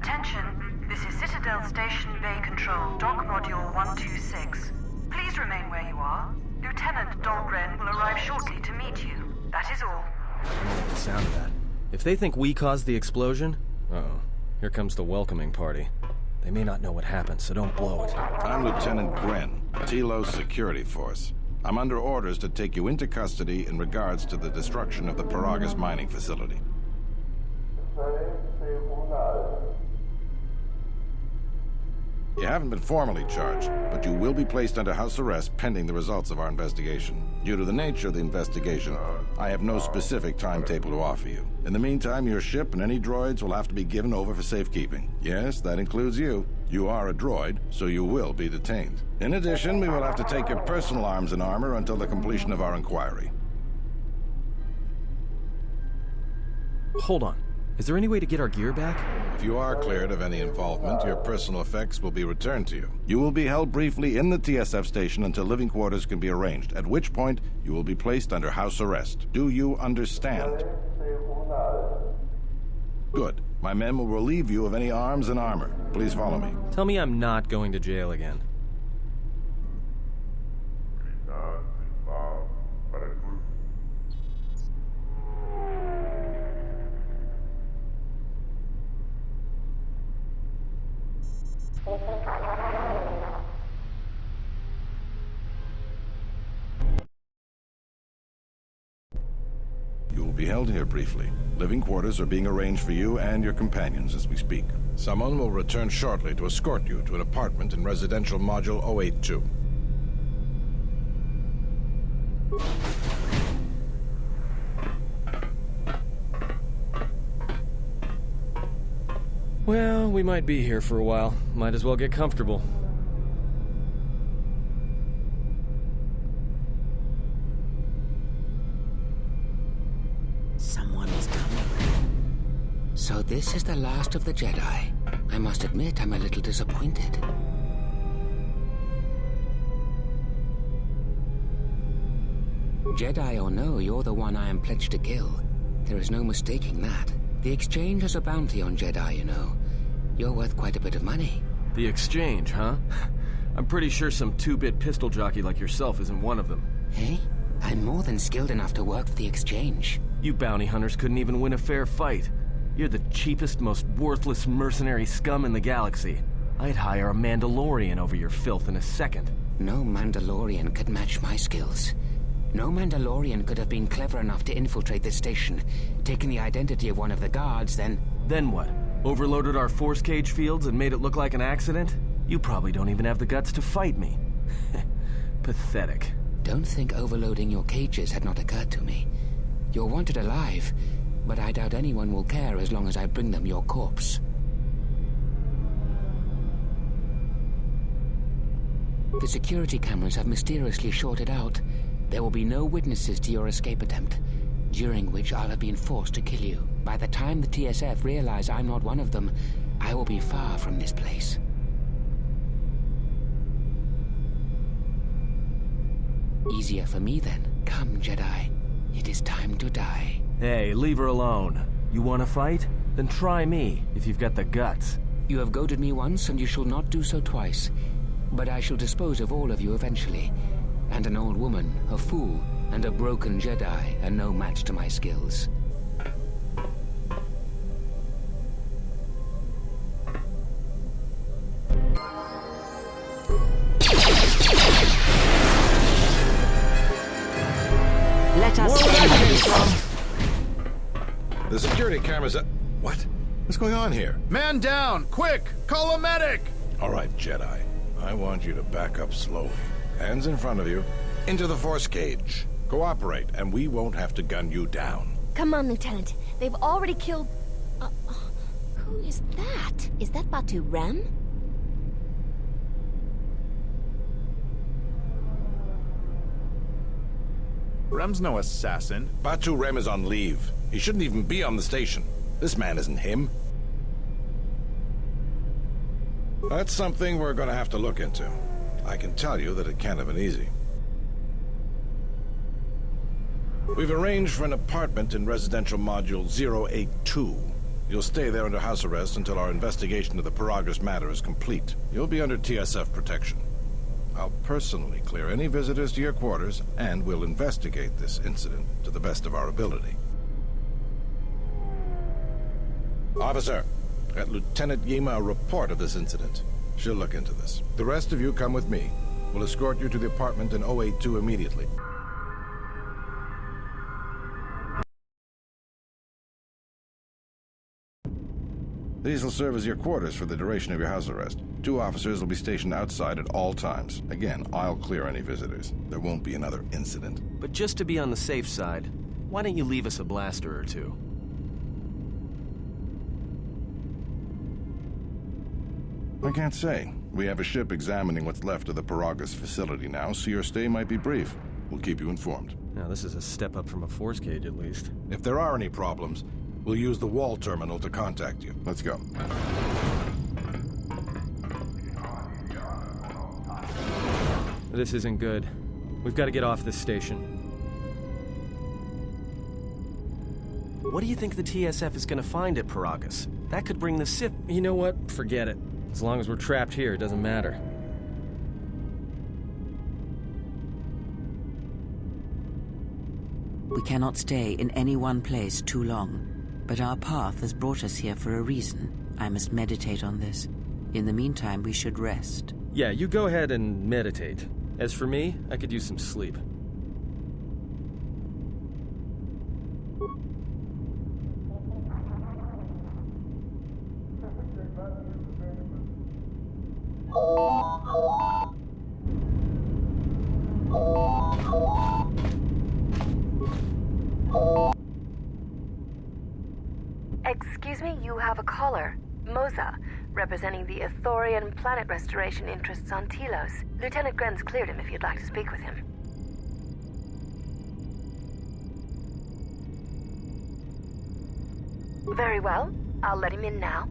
Attention, this is Citadel Station Bay Control, Dock Module 126. Please remain where you are. Lieutenant Dahlgren will arrive shortly to meet you. That is all. I don't like the sound of that. If they think we caused the explosion... Uh-oh. Here comes the welcoming party. They may not know what happened, so don't blow it. I'm Lieutenant Gren, Tilo's security force. I'm under orders to take you into custody in regards to the destruction of the Paragus mining facility. You haven't been formally charged, but you will be placed under house arrest pending the results of our investigation. Due to the nature of the investigation, I have no specific timetable to offer you. In the meantime, your ship and any droids will have to be given over for safekeeping. Yes, that includes you. You are a droid, so you will be detained. In addition, we will have to take your personal arms and armor until the completion of our inquiry. Hold on. Is there any way to get our gear back? If you are cleared of any involvement, your personal effects will be returned to you. You will be held briefly in the TSF station until living quarters can be arranged, at which point you will be placed under house arrest. Do you understand? Good. My men will relieve you of any arms and armor. Please follow me. Tell me I'm not going to jail again. You will be held here briefly. Living quarters are being arranged for you and your companions as we speak. Someone will return shortly to escort you to an apartment in Residential Module 082. Well, we might be here for a while. Might as well get comfortable. Someone is coming. So this is the last of the Jedi. I must admit, I'm a little disappointed. Jedi or no, you're the one I am pledged to kill. There is no mistaking that. The Exchange has a bounty on Jedi, you know. You're worth quite a bit of money. The Exchange, huh? I'm pretty sure some two-bit pistol jockey like yourself isn't one of them. Hey? I'm more than skilled enough to work for the Exchange. You bounty hunters couldn't even win a fair fight. You're the cheapest, most worthless mercenary scum in the galaxy. I'd hire a Mandalorian over your filth in a second. No Mandalorian could match my skills. No Mandalorian could have been clever enough to infiltrate this station, taken the identity of one of the guards, then... Then what? Overloaded our force cage fields and made it look like an accident? You probably don't even have the guts to fight me. Pathetic. Don't think overloading your cages had not occurred to me. You're wanted alive, but I doubt anyone will care as long as I bring them your corpse. The security cameras have mysteriously shorted out. There will be no witnesses to your escape attempt, during which I'll have been forced to kill you. By the time the TSF realize I'm not one of them, I will be far from this place. Easier for me then. Come, Jedi. It is time to die. Hey, leave her alone. You want to fight? Then try me, if you've got the guts. You have goaded me once, and you shall not do so twice. But I shall dispose of all of you eventually. And an old woman, a fool, and a broken Jedi are no match to my skills. Let us The security cameras... What? What's going on here? Man down! Quick! Call a medic! All right, Jedi. I want you to back up slowly. Hands in front of you. Into the force cage. Cooperate, and we won't have to gun you down. Come on, Lieutenant. They've already killed... who is that? Is that Batu Rem? Rem's no assassin. Batu Rem is on leave. He shouldn't even be on the station. This man isn't him. That's something we're going to have to look into. I can tell you that it can't have been easy. We've arranged for an apartment in residential module 082. You'll stay there under house arrest until our investigation of the Paragus matter is complete. You'll be under TSF protection. I'll personally clear any visitors to your quarters, and we'll investigate this incident to the best of our ability. Officer, get Lieutenant Yima a report of this incident. She'll look into this. The rest of you come with me. We'll escort you to the apartment in 082 immediately. These will serve as your quarters for the duration of your house arrest. 2 officers will be stationed outside at all times. Again, I'll clear any visitors. There won't be another incident. But just to be on the safe side, why don't you leave us a blaster or two? I can't say. We have a ship examining what's left of the Paragus facility now, so your stay might be brief. We'll keep you informed. Now, this is a step up from a force cage, at least. If there are any problems, we'll use the wall terminal to contact you. Let's go. This isn't good. We've got to get off this station. What do you think the TSF is going to find at Paragus? That could bring the Sith... You know what? Forget it. As long as we're trapped here, it doesn't matter. We cannot stay in any one place too long. But our path has brought us here for a reason. I must meditate on this. In the meantime, we should rest. Yeah, you go ahead and meditate. As for me, I could use some sleep. Excuse me, you have a caller. Moza, representing the Ithorian planet restoration interests on Telos. Lieutenant Grenz cleared him if you'd like to speak with him. Very well. I'll let him in now.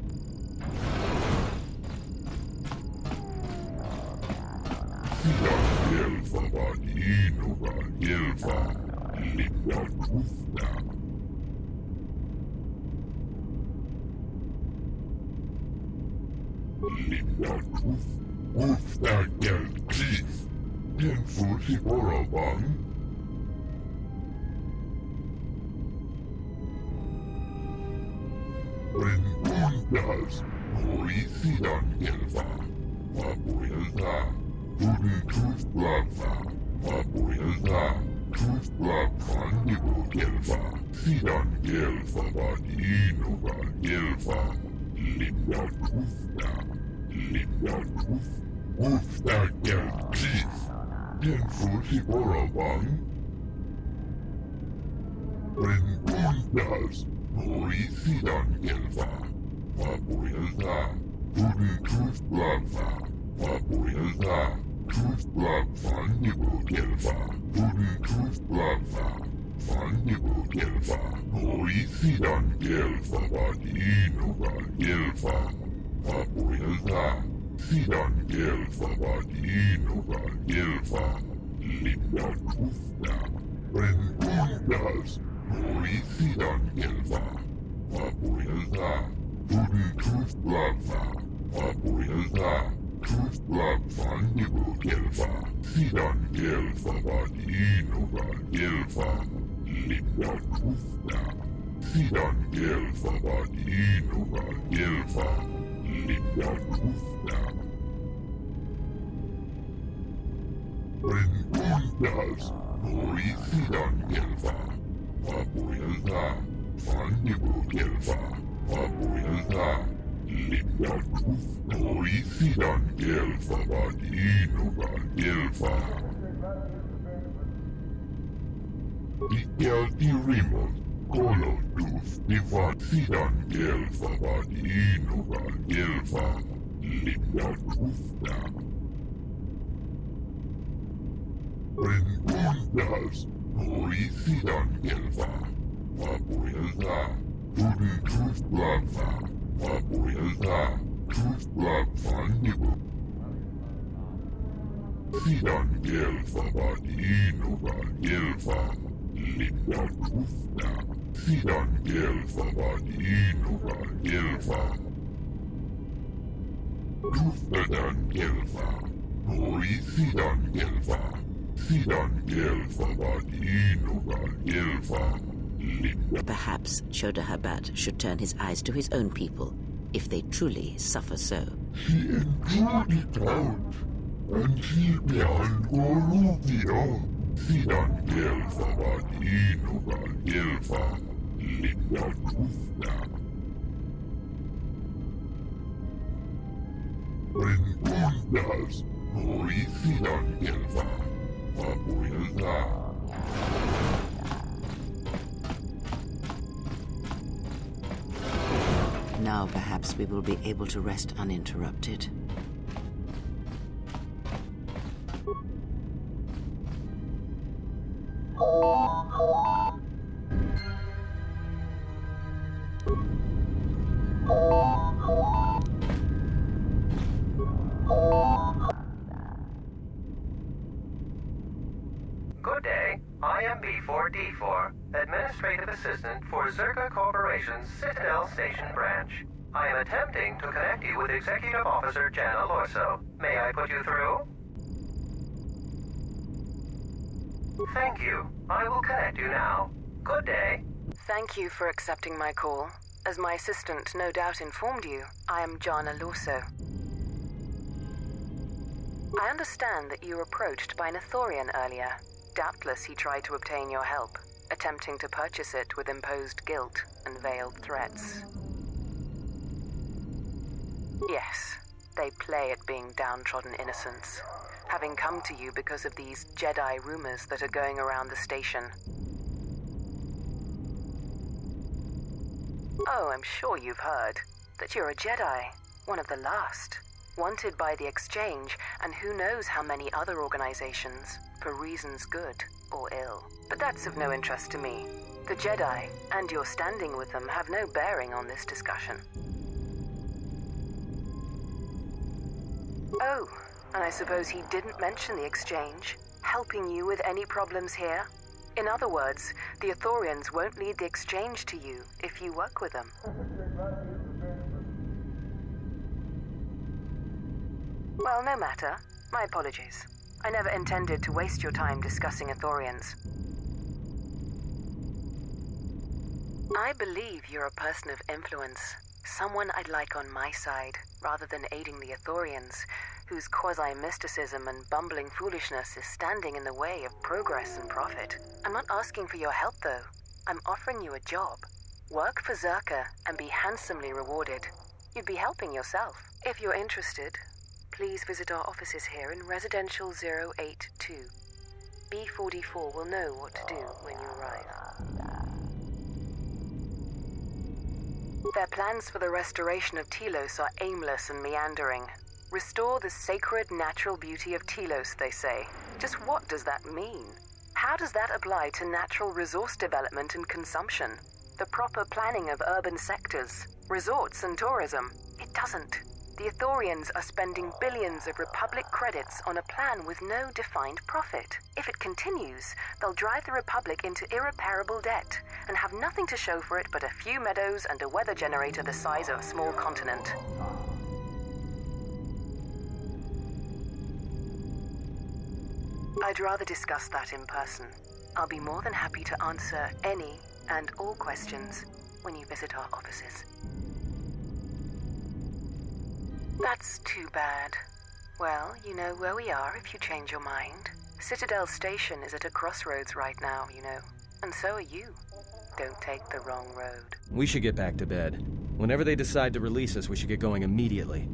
Papuilta, linda toisidan gelfavat inuvan gelfa. Ikelti rimot, kolotuf nivat sidan gelfavat inuvan gelfa. Linda tufta. Rentundas, toisidan gelfa. Papuilta. Tudun truthblabva, papuilta, truthblabvannivu. Sidan gelfavat inuvan gelfa, linda tufta. Sidan gelfavat inuvan gelfa. Tuftadan gelfa, noi sidan gelfa. Sidan gelfavat inuvan gelfa. Perhaps Shoda Habat should turn his eyes to his own people, if they truly suffer so. She endured it out, and she began Goruvia. Sidan gelfavat inuvan gelfa, linda tufta. Rentundas, noi sidan gelfa, papuilta. Now perhaps we will be able to rest uninterrupted. Good day. I am B4D4, Administrative Assistant for Zerka Corporation's Citadel Station branch. I am attempting to connect you with Executive Officer Jan Alorso. May I put you through? Thank you. I will connect you now. Good day. Thank you for accepting my call. As my assistant no doubt informed you, I am Jan Alorso. I understand that you were approached by an Ithorian earlier. Doubtless he tried to obtain your help, attempting to purchase it with imposed guilt and veiled threats. Yes, they play at being downtrodden innocents, having come to you because of these Jedi rumors that are going around the station. Oh, I'm sure you've heard that you're a Jedi, one of the last, wanted by the Exchange and who knows how many other organizations, for reasons good or ill. But that's of no interest to me. The Jedi, and your standing with them, have no bearing on this discussion. Oh, and I suppose he didn't mention the Exchange, helping you with any problems here? In other words, the Ithorians won't lead the Exchange to you if you work with them. Well, no matter. My apologies. I never intended to waste your time discussing Ithorians. I believe you're a person of influence, someone I'd like on my side, rather than aiding the Ithorians, whose quasi-mysticism and bumbling foolishness is standing in the way of progress and profit. I'm not asking for your help, though. I'm offering you a job. Work for Zerka and be handsomely rewarded. You'd be helping yourself. If you're interested, please visit our offices here in Residential 082. B44 will know what to do when you arrive. Their plans for the restoration of Telos are aimless and meandering. Restore the sacred natural beauty of Telos, they say. Just what does that mean? How does that apply to natural resource development and consumption? The proper planning of urban sectors, resorts and tourism? It doesn't. The Ithorians are spending billions of Republic credits on a plan with no defined profit. If it continues, they'll drive the Republic into irreparable debt and have nothing to show for it but a few meadows and a weather generator the size of a small continent. I'd rather discuss that in person. I'll be more than happy to answer any and all questions when you visit our offices. That's too bad. Well, you know where we are if you change your mind. Citadel Station is at a crossroads right now, you know. And so are you. Don't take the wrong road. We should get back to bed. Whenever they decide to release us, we should get going immediately.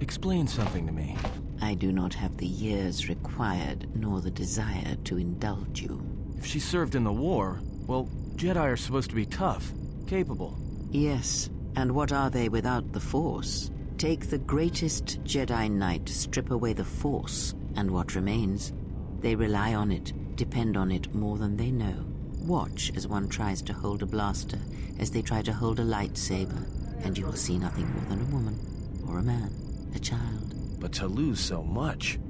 Explain something to me. I do not have the years required, nor the desire to indulge you. If she served in the war, well, Jedi are supposed to be tough, capable. Yes, and what are they without the Force? Take the greatest Jedi Knight, strip away the Force, and what remains? They rely on it, depend on it more than they know. Watch as one tries to hold a blaster, as they try to hold a lightsaber, and you will see nothing more than a woman, or a man, a child. But to lose so much,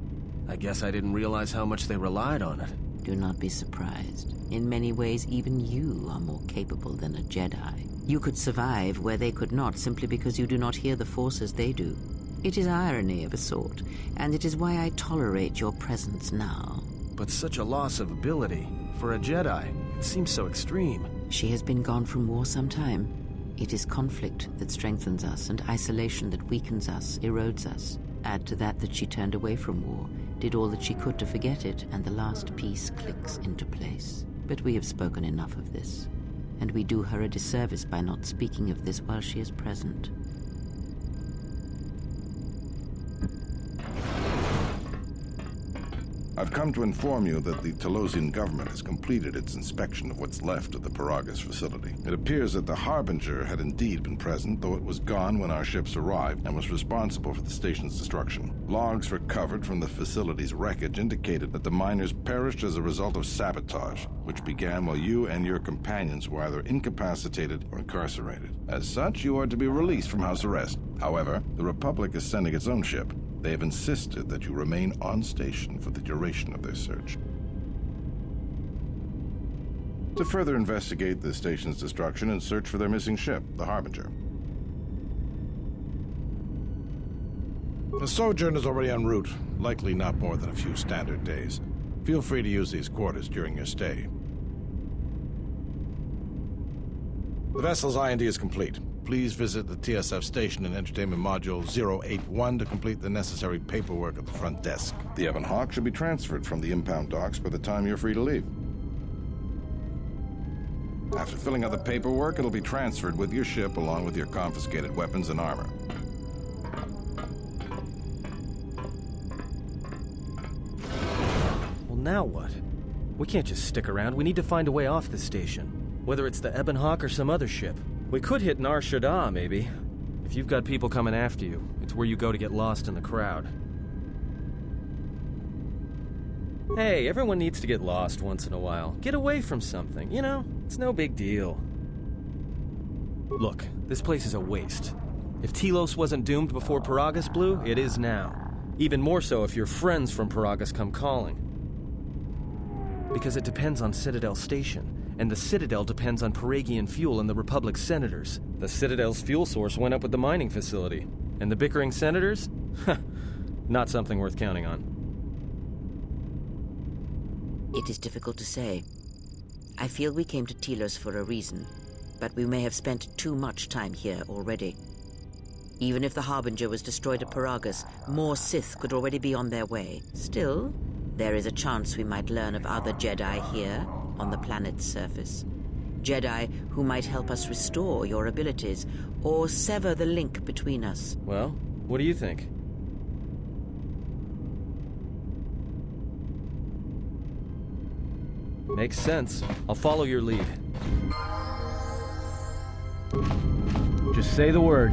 I guess I didn't realize how much they relied on it. Do not be surprised. In many ways, even you are more capable than a Jedi. You could survive where they could not simply because you do not hear the Force as they do. It is irony of a sort, and it is why I tolerate your presence now. But such a loss of ability, for a Jedi, it seems so extreme. She has been gone from war some time. It is conflict that strengthens us, and isolation that weakens us, erodes us. Add to that she turned away from war, did all that she could to forget it, and the last piece clicks into place. But we have spoken enough of this, and we do her a disservice by not speaking of this while she is present. I've come to inform you that the Talosian government has completed its inspection of what's left of the Paragus facility. It appears that the Harbinger had indeed been present, though it was gone when our ships arrived and was responsible for the station's destruction. Logs recovered from the facility's wreckage indicated that the miners perished as a result of sabotage, which began while you and your companions were either incapacitated or incarcerated. As such, you are to be released from house arrest. However, the Republic is sending its own ship. They have insisted that you remain on station for the duration of their search. To further investigate the station's destruction and search for their missing ship, the Harbinger. The sojourn is already en route, likely not more than a few standard days. Feel free to use these quarters during your stay. The vessel's IND is complete. Please visit the TSF station and entertainment module 081 to complete the necessary paperwork at the front desk. The Ebon Hawk should be transferred from the impound docks by the time you're free to leave. After filling out the paperwork, it'll be transferred with your ship along with your confiscated weapons and armor. Well, now what? We can't just stick around. We need to find a way off this station. Whether it's the Ebon Hawk or some other ship. We could hit Nar Shaddaa, maybe. If you've got people coming after you, it's where you go to get lost in the crowd. Hey, everyone needs to get lost once in a while. Get away from something, you know? It's no big deal. Look, this place is a waste. If Telos wasn't doomed before Paragus blew, it is now. Even more so if your friends from Paragus come calling. Because it depends on Citadel Station. And the Citadel depends on Paragian fuel and the Republic's senators. The Citadel's fuel source went up with the mining facility. And the bickering senators? Not something worth counting on. It is difficult to say. I feel we came to Telos for a reason, but we may have spent too much time here already. Even if the Harbinger was destroyed at Paragus, more Sith could already be on their way. Still, there is a chance we might learn of other Jedi here, on the planet's surface. Jedi who might help us restore your abilities, or sever the link between us. Well, what do you think? Makes sense. I'll follow your lead. Just say the word.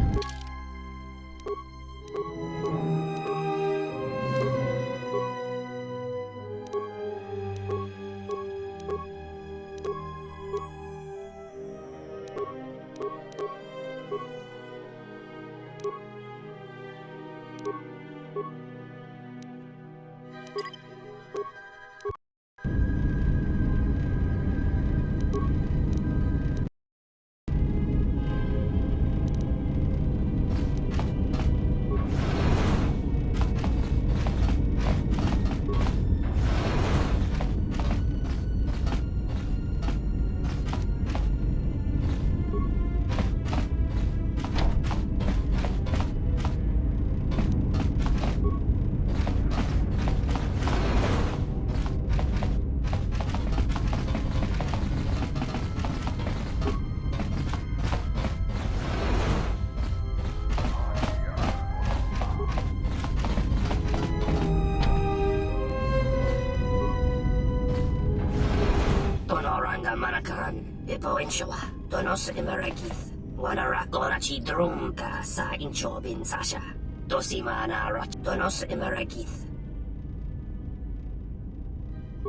po inshawa. Donos imaragith. Wanara korachi drumka sa incho bin sasha. Dosima na rach. Donos imaragith.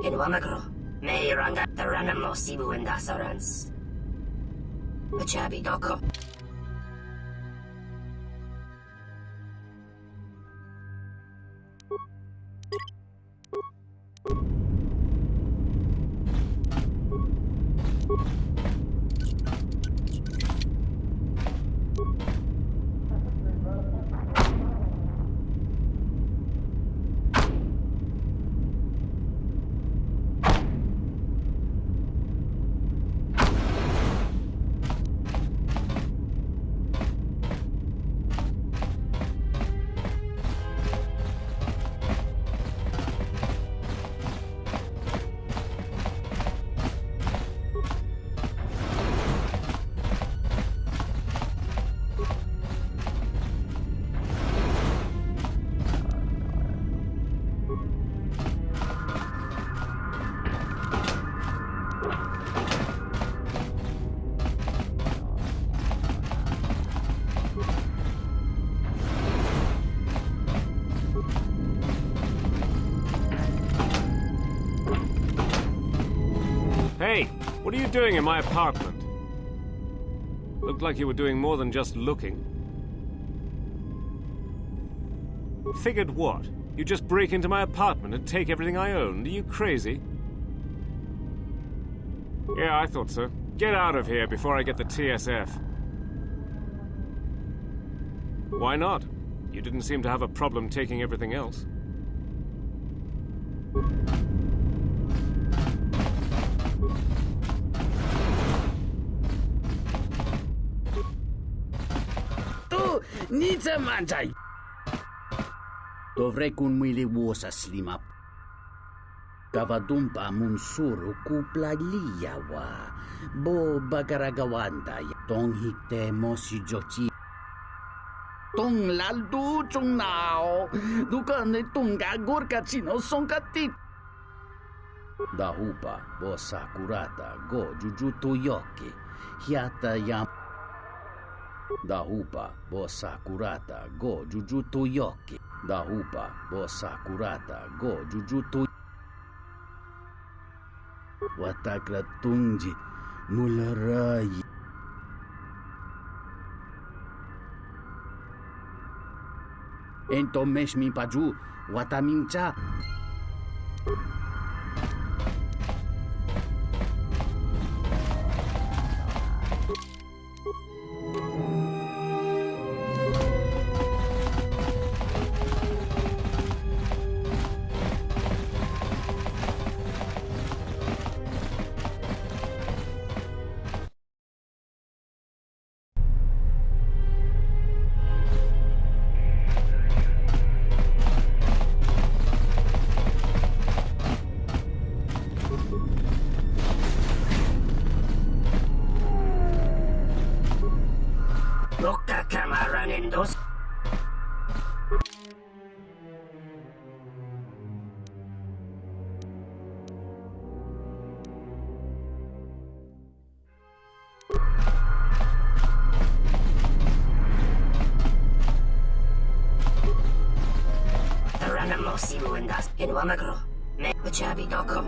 In Wamagro, may ranga taranamo sibu in dasarans. Machabi doko. Hey, what are you doing in my apartment? Looked like you were doing more than just looking. Figured what? You just break into my apartment and take everything I owned? Are you crazy? Yeah, I thought so. Get out of here before I get the TSF. Why not? You didn't seem to have a problem taking everything else. Nita mantai. Dovrei kun mili vuosa slimap. Kavadumpa munsuru kupla liyawa. Bo bagaragawanda. Tong hikte mosi jochi. Tong laldu chung nao. Dukane tunga gorka chino sonkatit. Dahupa bo sakurata go jujutu yoki. Hiata yam. Dahupa bo sakurata go jujutu yoki. Dahupa bo sakurata go jujutu. Watakra tungji mularai. Ento mesh mi paju watamincha. In Wamagro, me Machabi doko.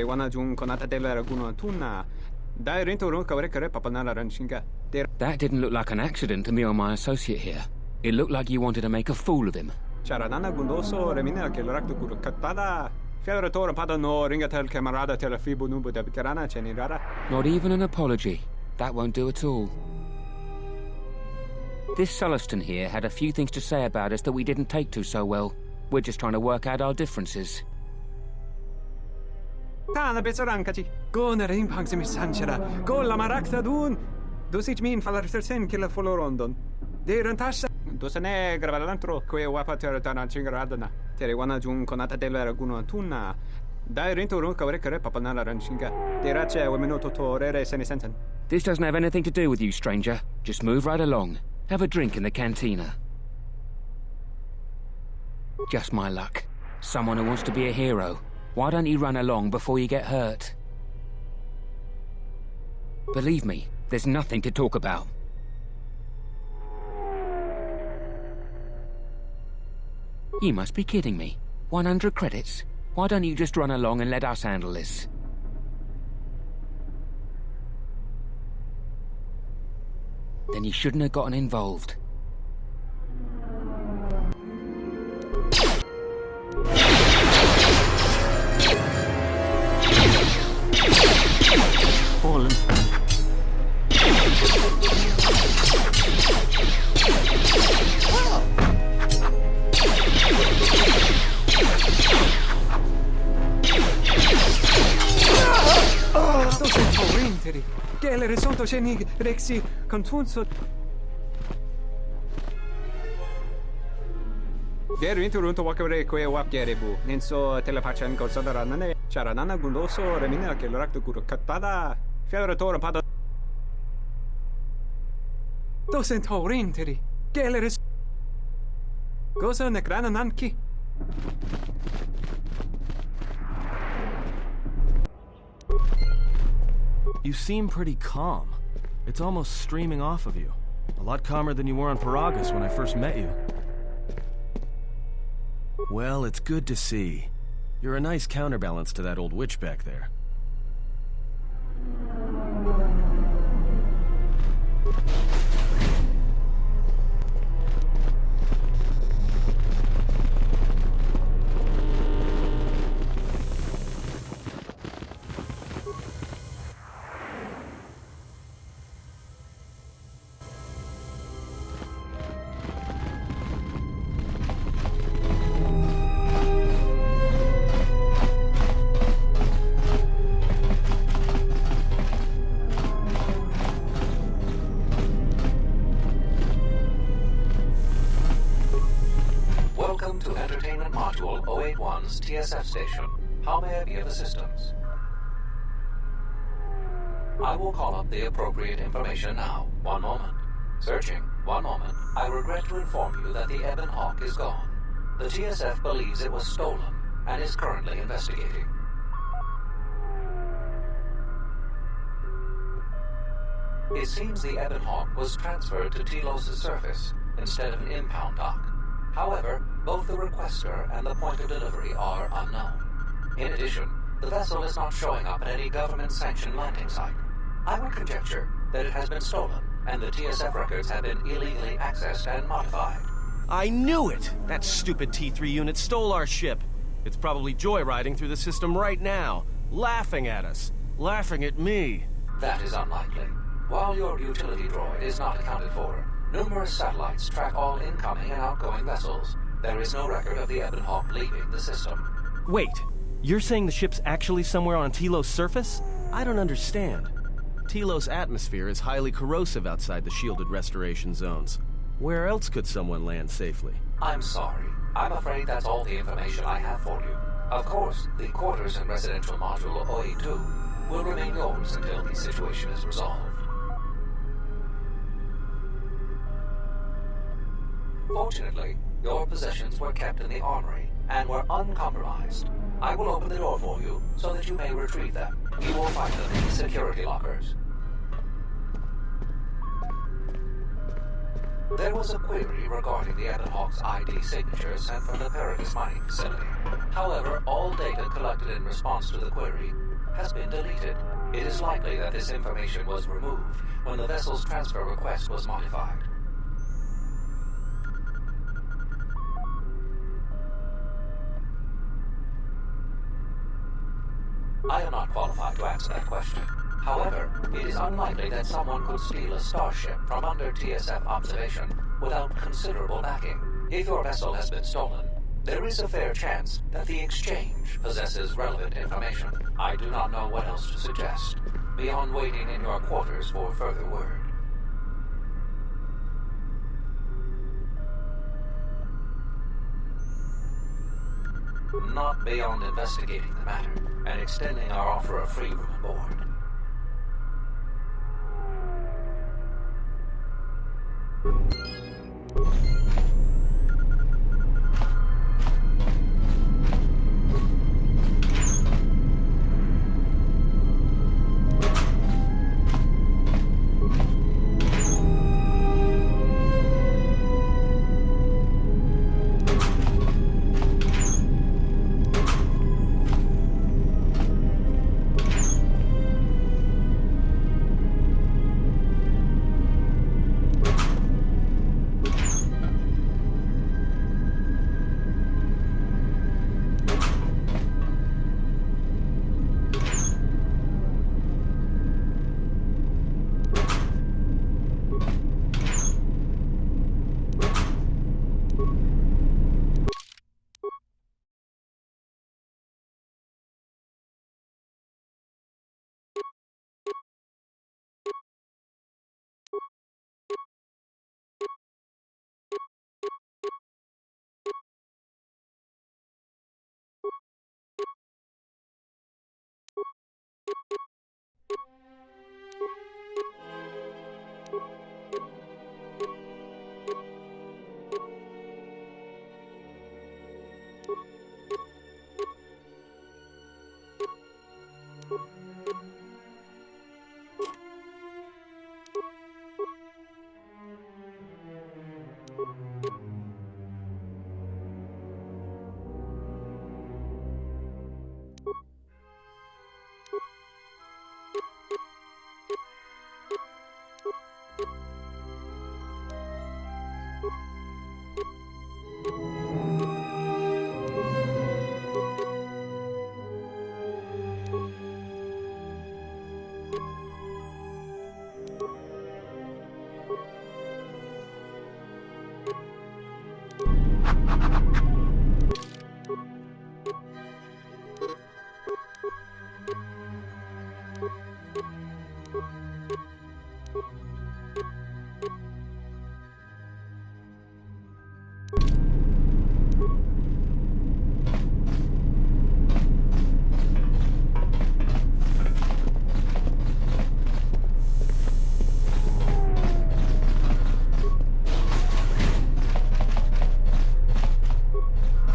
wana jung konata de la guna tuna. Dai rinto ru kawre kare papanala ranchinga. That didn't look like an accident to me or my associate here. It looked like you wanted to make a fool of him. Charanana gundoso remina che l'orakto guru katada. Fiadoratore pada no ringa tel camarada tel fibu nubu da bikarana chenirara. Not even an apology. That won't do at all. This Sulluston here had a few things to say about us that we didn't take to so well. We're just trying to work out our differences. Tana besorankachi. Go na ring pangsimi sanchera. Go la marakta dun. Dosich min falarsen killa folorondon. De rantasha. Dosane gravalantro que wapater tana chingaradana. Tere wana jung konata della raguno tuna. Dai rinto ru kawre kare papanala ranchinga. De rache wemenoto torere senisensen. This doesn't have anything to do with you, stranger. Just move right along. Have a drink in the cantina. Just my luck. Someone who wants to be a hero. Why don't you run along before you get hurt? Believe me, there's nothing to talk about. You must be kidding me. 100 credits? Why don't you just run along and let us handle this? Then you shouldn't have gotten involved. Fallen. Sto sento rinteri. Che le risotto cenig rexi contunso. Gero interunto wakare kwe wap gerebu. Nenso telepachan gorsadarane. Charanana gundoso remina che l'orakto guru katada. Fiadoratore pada. Sto sento rinteri. Che le risotto. Cosa nekrana nanki? You seem pretty calm. It's almost streaming off of you. A lot calmer than you were on Paragus when I first met you. Well, it's good to see. You're a nice counterbalance to that old witch back there. Welcome to Entertainment Module 081's TSF station. How may I be of assistance? I will call up the appropriate information now. One moment. Searching. One moment. I regret to inform you that the Ebon Hawk is gone. The TSF believes it was stolen and is currently investigating. It seems the Ebon Hawk was transferred to Telos' surface instead of an impound dock. However, both the requester and the point of delivery are unknown. In addition, the vessel is not showing up at any government-sanctioned landing site. I would conjecture that it has been stolen, and the TSF records have been illegally accessed and modified. I knew it! That stupid T3 unit stole our ship. It's probably joyriding through the system right now, laughing at us, laughing at me. That is unlikely. While your utility droid is not accounted for, numerous satellites track all incoming and outgoing vessels. There is no record of the Ebon Hawk leaving the system. Wait, you're saying the ship's actually somewhere on Telos' surface? I don't understand. Telos' atmosphere is highly corrosive outside the shielded restoration zones. Where else could someone land safely? I'm sorry. I'm afraid that's all the information I have for you. Of course, the quarters in Residential Module 082 will remain yours until the situation is resolved. Fortunately, your possessions were kept in the armory and were uncompromised. I will open the door for you so that you may retrieve them. You will find them in the security lockers. There was a query regarding the Ebon Hawk's ID signature sent from the Paragus mining facility. However, all data collected in response to the query has been deleted. It is likely that this information was removed when the vessel's transfer request was modified. I am not qualified to answer that question. However, it is unlikely that someone could steal a starship from under TSF observation without considerable backing. If your vessel has been stolen, there is a fair chance that the exchange possesses relevant information. I do not know what else to suggest, beyond waiting in your quarters for further word. Not beyond investigating the matter and extending our offer of free room aboard.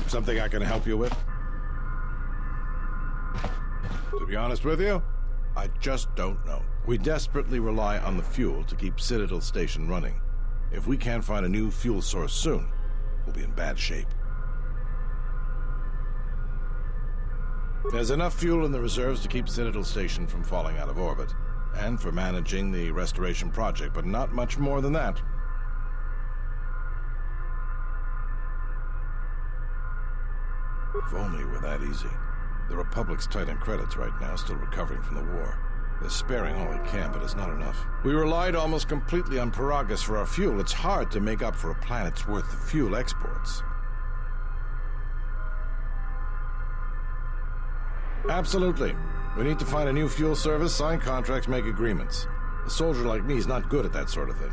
Something I can help you with? To be honest with you, I just don't know. We desperately rely on the fuel to keep Citadel Station running. If we can't find a new fuel source soon, we'll be in bad shape. There's enough fuel in the reserves to keep Citadel Station from falling out of orbit, and for managing the restoration project, but not much more than that. If only it were that easy. The Republic's tight on credits right now, still recovering from the war. They're sparing all they can, but it's not enough. We relied almost completely on Paragus for our fuel. It's hard to make up for a planet's worth of fuel exports. Absolutely. We need to find a new fuel service, sign contracts, make agreements. A soldier like me is not good at that sort of thing.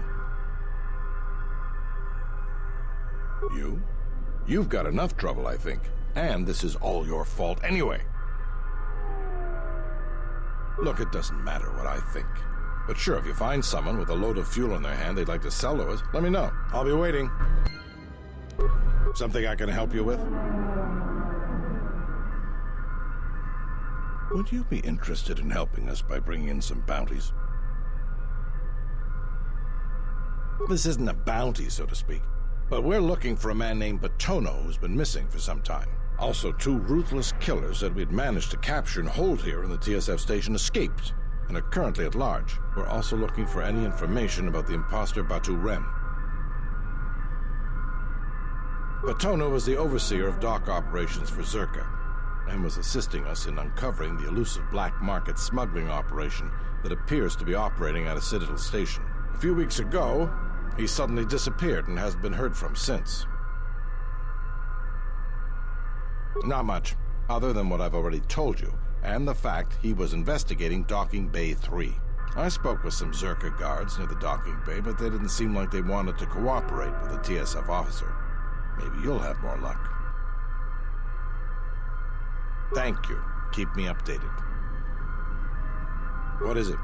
You? You've got enough trouble, I think. And this is all your fault anyway. Look, it doesn't matter what I think. But sure, if you find someone with a load of fuel in their hand they'd like to sell to us, let me know. I'll be waiting. Something I can help you with? Would you be interested in helping us by bringing in some bounties? This isn't a bounty, so to speak. But we're looking for a man named Batono who's been missing for some time. Also, 2 ruthless killers that we'd managed to capture and hold here in the TSF station escaped and are currently at large. We're also looking for any information about the imposter Batu Rem. Batono was the overseer of dock operations for Zerka and was assisting us in uncovering the elusive black market smuggling operation that appears to be operating at a Citadel station. A few weeks ago, he suddenly disappeared and hasn't been heard from since. Not much, other than what I've already told you, and the fact he was investigating Docking Bay 3. I spoke with some Zerka guards near the docking bay, but they didn't seem like they wanted to cooperate with a TSF officer. Maybe you'll have more luck. Thank you. Keep me updated. What is it?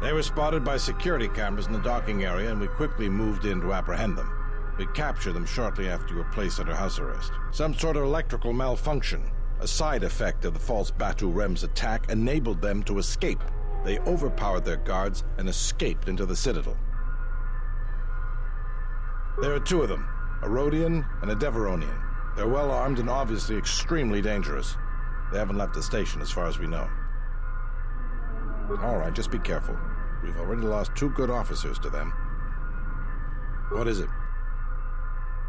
They were spotted by security cameras in the docking area, and we quickly moved in to apprehend them. We captured them shortly after you were placed under house arrest. Some sort of electrical malfunction, a side effect of the false Batu Rem's attack, enabled them to escape. They overpowered their guards and escaped into the Citadel. There are 2 of them, a Rhodian and a Deveronian. They're well armed and obviously extremely dangerous. They haven't left the station as far as we know. All right, just be careful. We've already lost 2 good officers to them. What is it?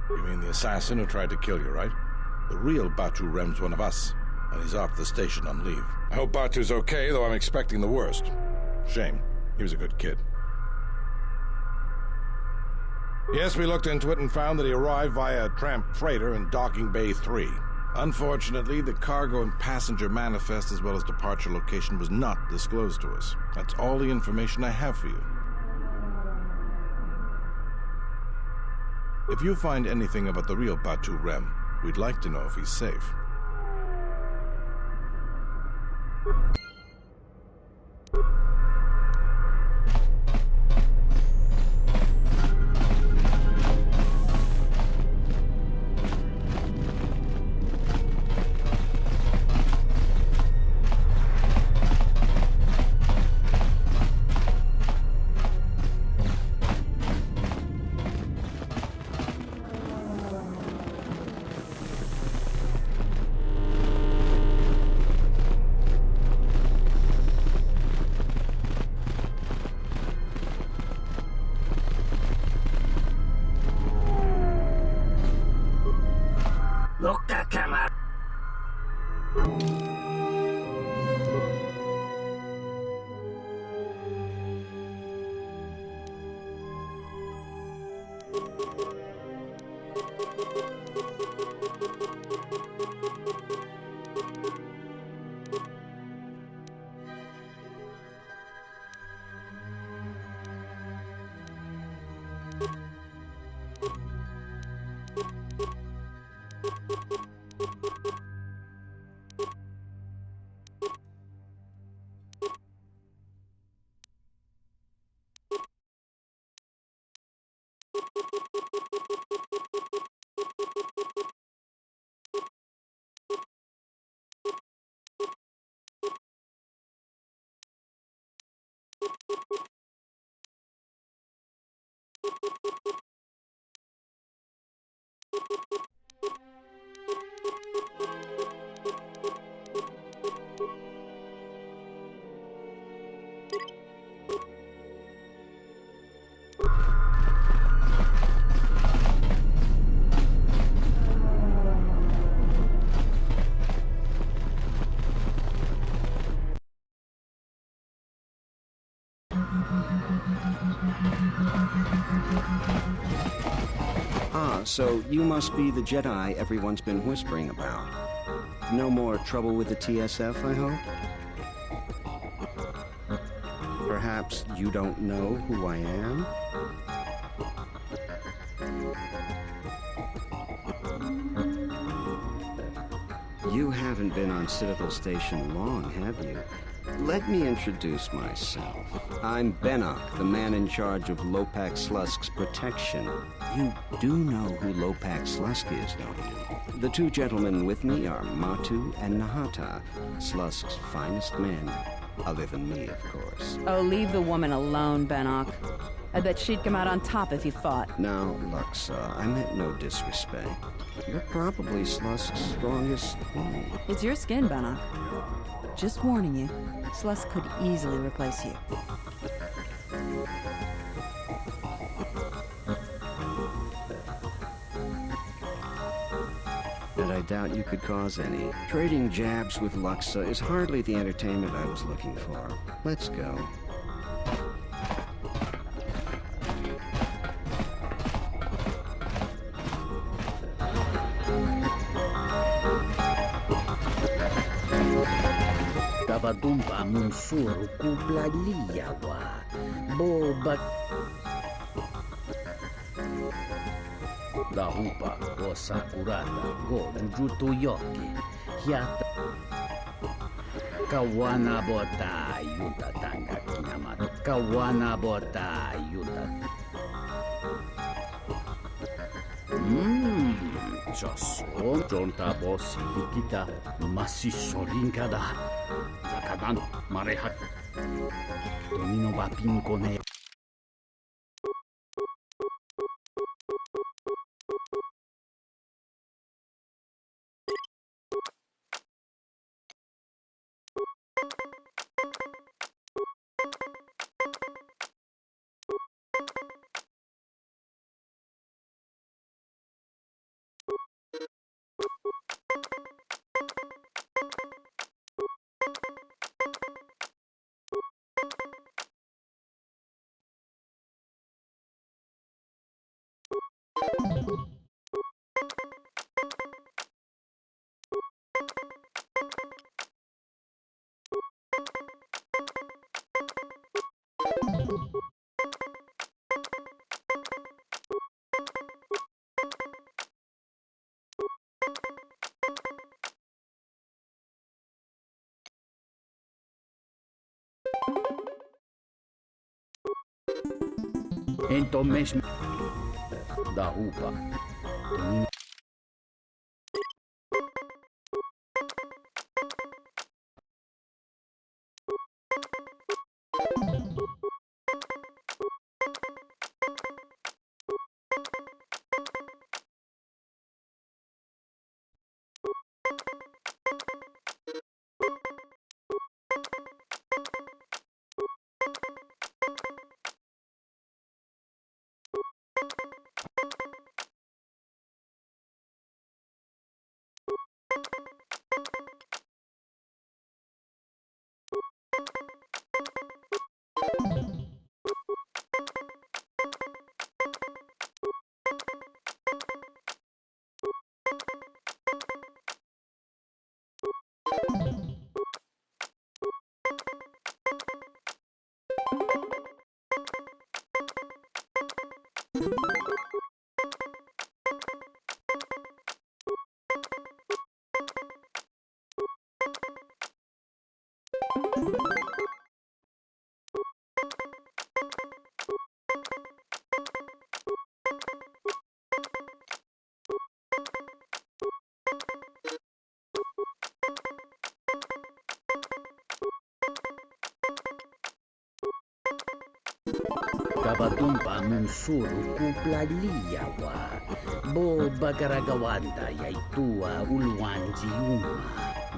You mean the assassin who tried to kill you, right? The real Batu Rem's one of us, and he's off the station on leave. I hope Batu's okay, though I'm expecting the worst. Shame. He was a good kid. Yes, we looked into it and found that he arrived via a tramp freighter in Docking Bay 3. Unfortunately, the cargo and passenger manifest as well as departure location was not disclosed to us. That's all the information I have for you. If you find anything about the real Batu Rem, we'd like to know if he's safe. So you must be the Jedi everyone's been whispering about. No more trouble with the TSF, I hope? Perhaps you don't know who I am? You haven't been on Citadel Station long, have you? Let me introduce myself. I'm Benok, the man in charge of Lopak Slusk's protection. You do know who Lopak Slusk is, don't you? The 2 gentlemen with me are Matu and Nahata, Slusk's finest men. Other than me, of course. Oh, leave the woman alone, Benok. I bet she'd come out on top if you fought. Now, Luxa, I meant no disrespect. You're probably Slusk's strongest foe. It's your skin, Bannock. Just warning you, Slusk could easily replace you. And I doubt you could cause any. Trading jabs with Luxa is hardly the entertainment I was looking for. Let's go. Kavadumpa munsuru kupla liyawa. Boba. Dahupa go sakurata go jujutu yoki. Hiata. Kawana bota yuta tanga kinamato. Kawana bota yuta. Josso, jonta bossi kita massisso rincada. Yakadan mareha. Domino va pincone. Entonces da upa. Kabatumpa munsuru kupla liyawa. Bo bagaragawanda yaitua ulwanji uma.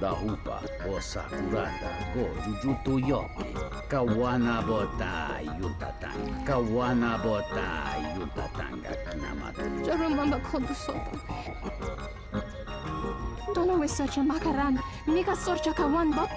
Dahupa o sakurata go jujutu yoki. Kawana bota yutatanga. Kawana bota yutatanga kinamato. Jarumamba kondusoto. Dono wesacha makaran. Mika sorcha kawan bot.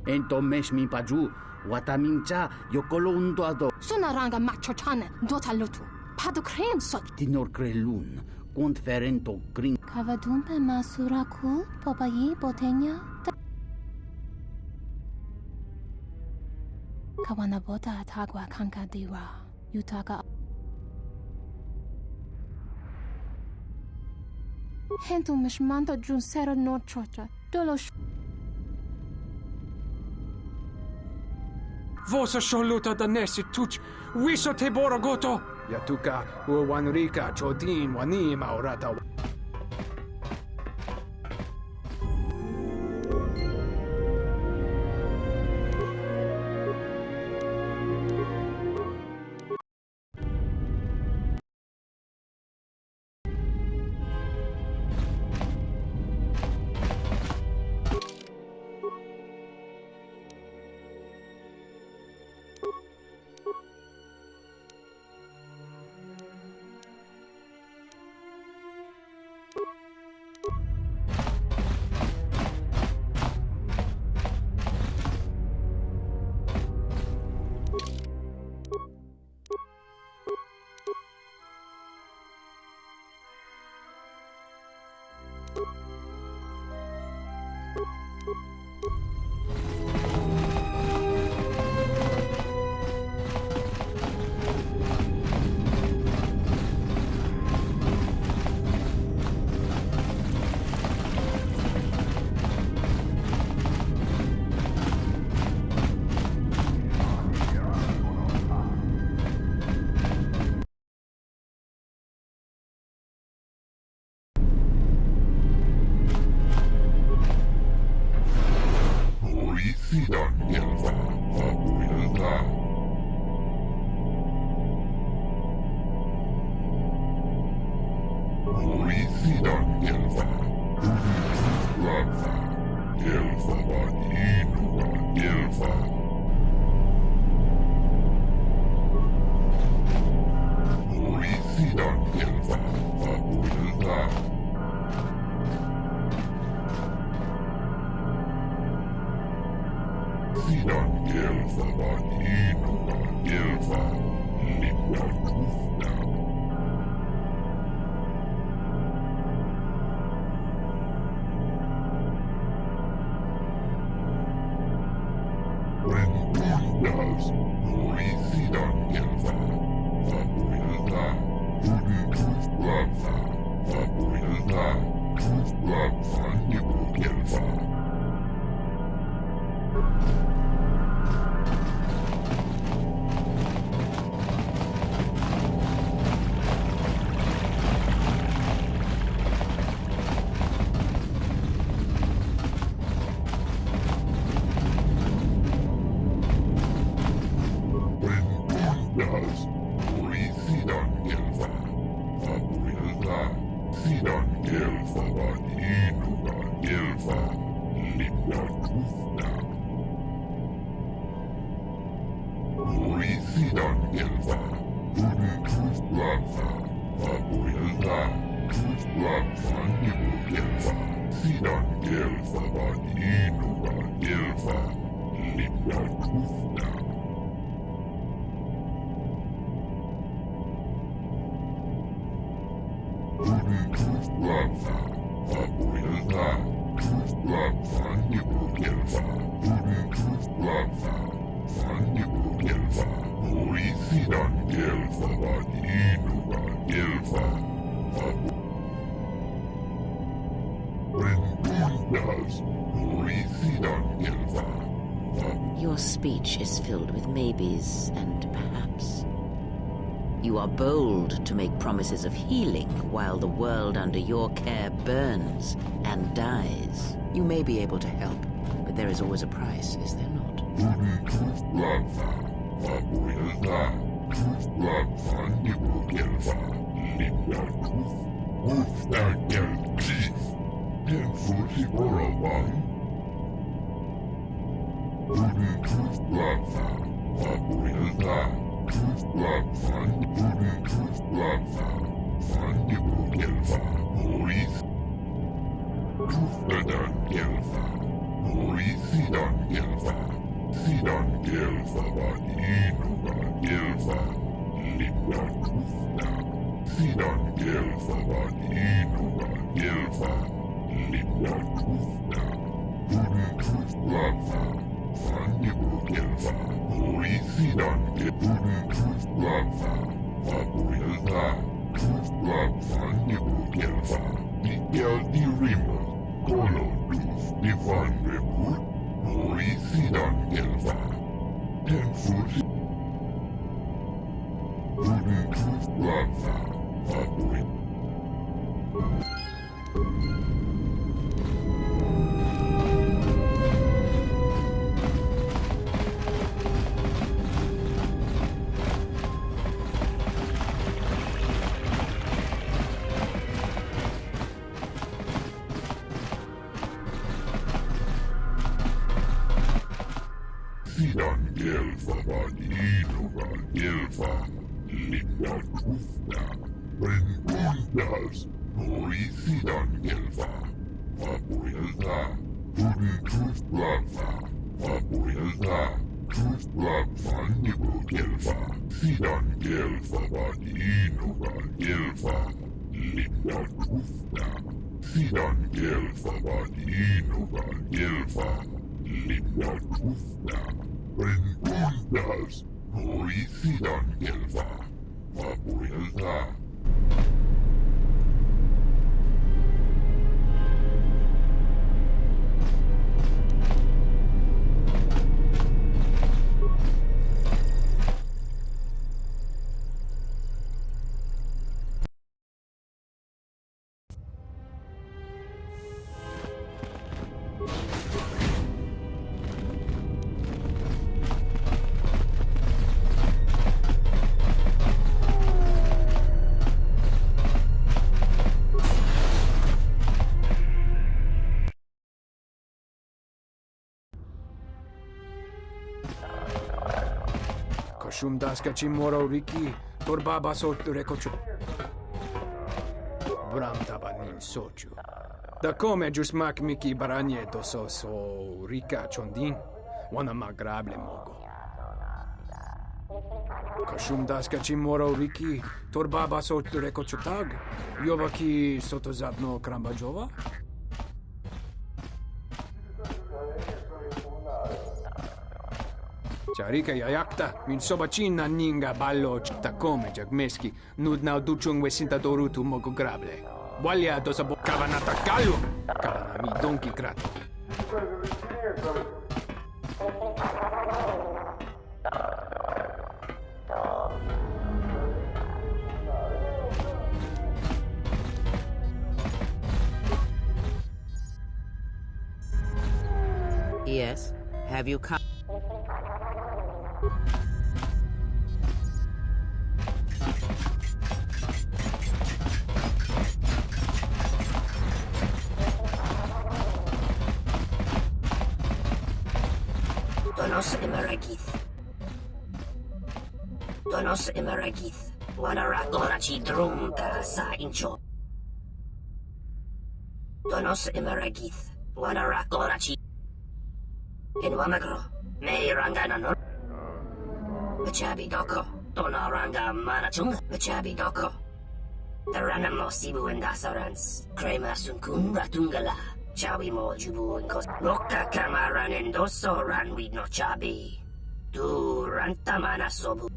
Entonces mi paju watamincha yokolondo ado. Sunaranga macho chane dotalutu. Padu krem sot. Tinor krelun conferento green. Kavadumpe masuraku popayi botenya. Kawana bota atagwa kanka diwa. Yutaka. Hentu mishmanta jun sera no chocha. Dolo Vosa sholuta da nesi tuch, wiso te borogoto. Yatuka, wanrika, chodin, wani maurata. Elfa, Abuela. Orisidan Elfa, Rafa, Elfa Baninuga, Elfa. Orisidan Elfa, Abuela. Sidan Elfa Baninuga, Elfa, Linda Kufna. Rengundas, Orisidan Elfa, Abuela. Rafa, Abuela. Rafa, Nibu Elfa. Rengundas, Orisidan Elfa, Abuela. Sidan Elfa Baninuga, Elfa, Linda Kufna. Orisidan Elfa, Rafa, Abuela. Rafa, Nibu Elfa. Sidan Elfa Baninuga, Elfa, Linda Kufna. Rafa, Abuela. Rafa, Nibu Elfa. Rafa, Nibu Elfa. Orisidan Elfa Baninuga, Elfa. Rengundas, Orisidan Elfa. Your speech is filled with maybes and perhaps. You are bold to make promises of healing while the world under your care burns and dies. You may be able to help, but there is always a price, is there not? Rafa, Abuela. Rafa, Nibu Elfa. Linda Kufna Gel Chief. Tenfushi Orawan. Rafa, Abuela. Rafa, Nibu Elfa. Oris. Kufnadan Elfa. Orisidan Elfa. Sidan Elfa Baninuga, Elfa. Linda Kufna. Sidan Elfa Baninuga, Elfa. Linda Kufna. Rafa, Nibu Elfa. Orisidan Rafa, Abuela. Rafa, Nibu Elfa. Miguel di Rima. Colo Dus Divan Rebut. Orisidan Elfa. Tenfushi. Rafa, Abuela. Sidan Elfa Baninuga, Elfa. Linda Kufna. Rengundas, Orisidan Elfa. Abuela. Rafa, Abuela. Rafa, Nibu Elfa. Sidan Elfa Baninuga, Elfa. Linda Kufna. Sidan Elfa Baninuga, Elfa. Linda Kufna. Rengundas, Orisidan Elfa. Abuela. Koshum daska chimoro riki, torbaba sot rekochu. Bram tabanin sochu. Da come giusmak miki baranye doso so rika chondin, wana magrable mogo. Koshum daska chimoro riki, torbaba sot rekochutag, yovaki sotozadno krambajova? Charika yayakta, min sobacina ninga ballo come jagmeski, nudna duchung wesinta dorutu mogo grable. Walia dosa bo kavanata kalu, kavana mi donki krato. Yes, have you come? Donos Emeragith. Wanaragorachi drunka sa incho. Donos Emeragith. Wanaragorachi. In Wamagro. May rangana no. Machabi doko. Donaranga manachung. Machabi doko. The ranamo sibu and dasarans. Krema sunkun ratungala. Chawi mo jubu and kos. Roka kamaran and doso ran with no chabi. Tu rantamana sobu.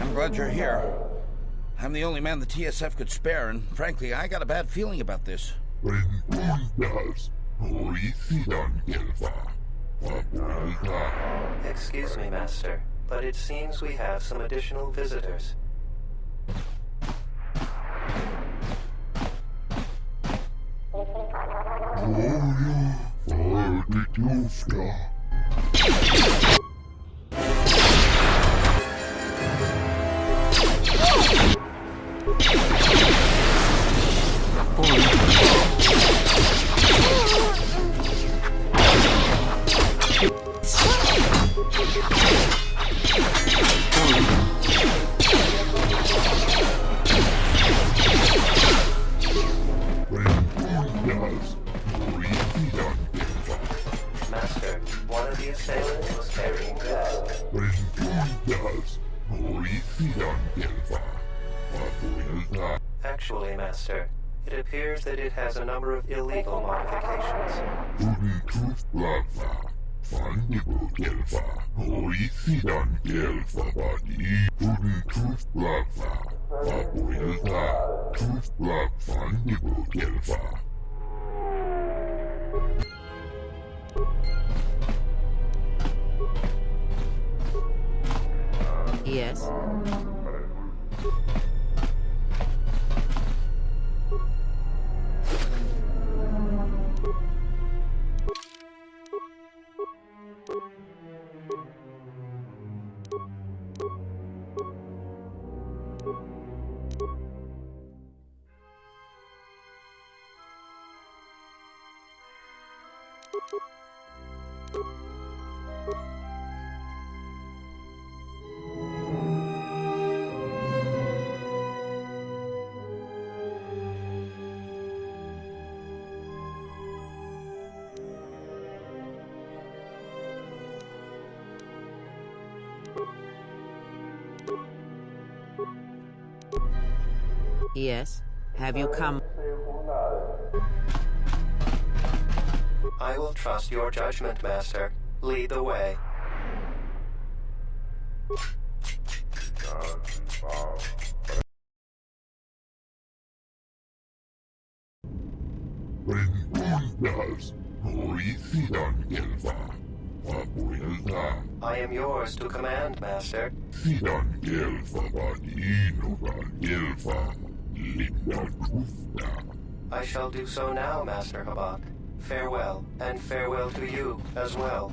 I'm glad you're here. I'm the only man the TSF could spare, and frankly, I got a bad feeling about this. Excuse me, Master, but it seems we have some additional visitors. Master, one of the assailants was carrying this. Actually, Master, it appears that it has a number of illegal modifications. Yes. Yes? Have you come? I will trust your judgment, Master. Lead the way. I am yours to command, Master. I shall do so now, Master Habak. Farewell, and farewell to you as well.